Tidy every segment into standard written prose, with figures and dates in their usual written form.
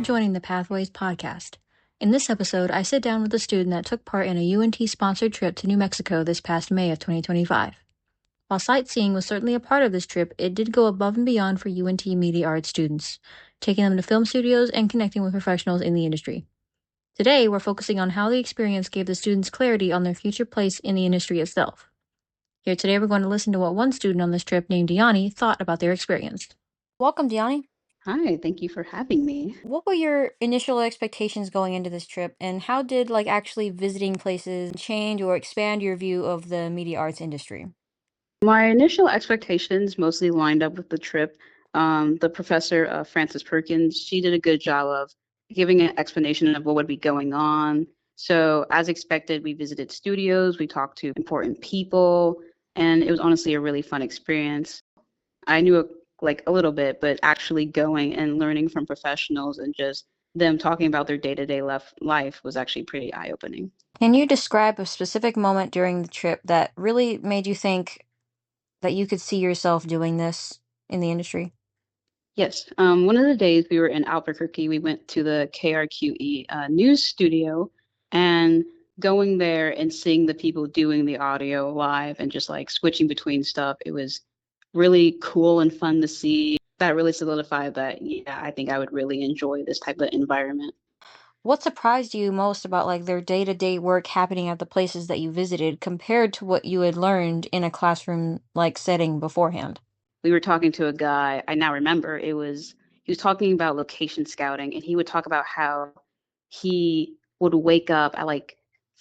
joining the Pathways podcast. In this episode, I sit down with a student that took part in a UNT-sponsored trip to New Mexico this past May of 2025. While sightseeing was certainly a part of this trip, it did go above and beyond for UNT Media Arts students, taking them to film studios and connecting with professionals in the industry. Today, we're focusing on how the experience gave the students clarity on their future place in the industry itself. Here today, we're going to listen to what one student on this trip named Diani thought about their experience. Welcome, Diani. Hi, thank you for having me. What were your initial expectations going into this trip, and how did actually visiting places change or expand your view of the media arts industry? My initial expectations mostly lined up with the trip. The professor, Frances Perkins, she did a good job of giving an explanation of what would be going on. So, as expected, we visited studios, we talked to important people, and it was honestly a really fun experience. I knew a little bit, but actually going and learning from professionals and just them talking about their day-to-day life was actually pretty eye-opening. Can you describe a specific moment during the trip that really made you think that you could see yourself doing this in the industry? Yes. One of the days we were in Albuquerque, we went to the KRQE news studio, and going there and seeing the people doing the audio live and just switching between stuff, it was really cool and fun to see. That really solidified that, yeah, I think I would really enjoy this type of environment. What surprised you most about their day-to-day work happening at the places that you visited compared to what you had learned in a classroom setting beforehand? We were talking to a guy, I now remember he was talking about location scouting, and he would talk about how he would wake up at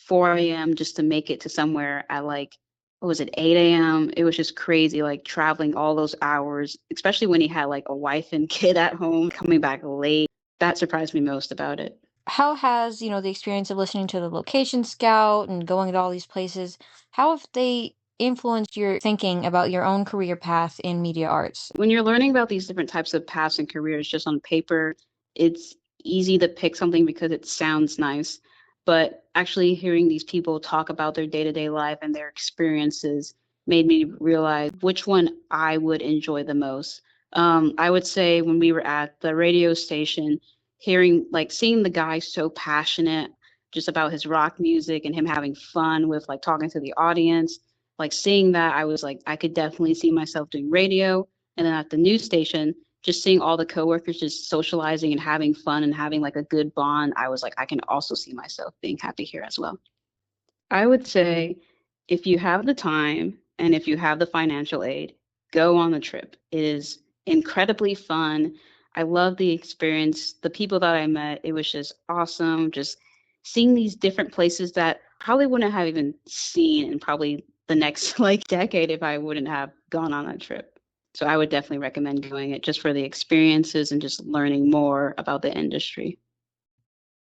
4 a.m. just to make it to somewhere at what was it, 8 a.m. It was just crazy, traveling all those hours, especially when he had a wife and kid at home, coming back late. That surprised me most about it. How has, the experience of listening to the location scout and going to all these places, how have they influenced your thinking about your own career path in media arts? When you're learning about these different types of paths and careers just on paper, it's easy to pick something because it sounds nice. But actually hearing these people talk about their day-to-day life and their experiences made me realize which one I would enjoy the most. I would say when we were at the radio station, seeing the guy so passionate just about his rock music and him having fun with talking to the audience, seeing that, I was I could definitely see myself doing radio. And then at the news station, just seeing all the coworkers just socializing and having fun and having a good bond, I was I can also see myself being happy here as well. I would say if you have the time and if you have the financial aid, go on the trip. It is incredibly fun. I love the experience. The people that I met, it was just awesome. Just seeing these different places that probably wouldn't have even seen in probably the next decade if I wouldn't have gone on that trip. So I would definitely recommend doing it just for the experiences and just learning more about the industry.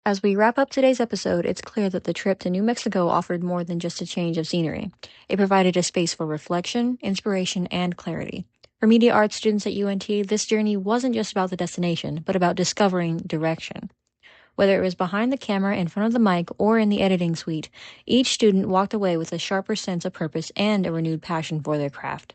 As we wrap up today's episode, it's clear that the trip to New Mexico offered more than just a change of scenery. It provided a space for reflection, inspiration, and clarity. For media arts students at UNT, this journey wasn't just about the destination, but about discovering direction. Whether it was behind the camera, in front of the mic, or in the editing suite, each student walked away with a sharper sense of purpose and a renewed passion for their craft.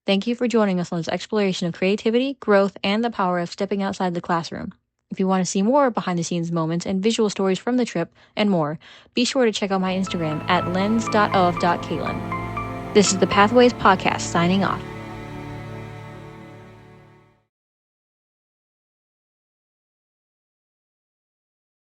Thank you for joining us on this exploration of creativity, growth, and the power of stepping outside the classroom. If you want to see more behind-the-scenes moments and visual stories from the trip and more, be sure to check out my Instagram at lens.of.kaitlyn. This is the Pathways Podcast signing off.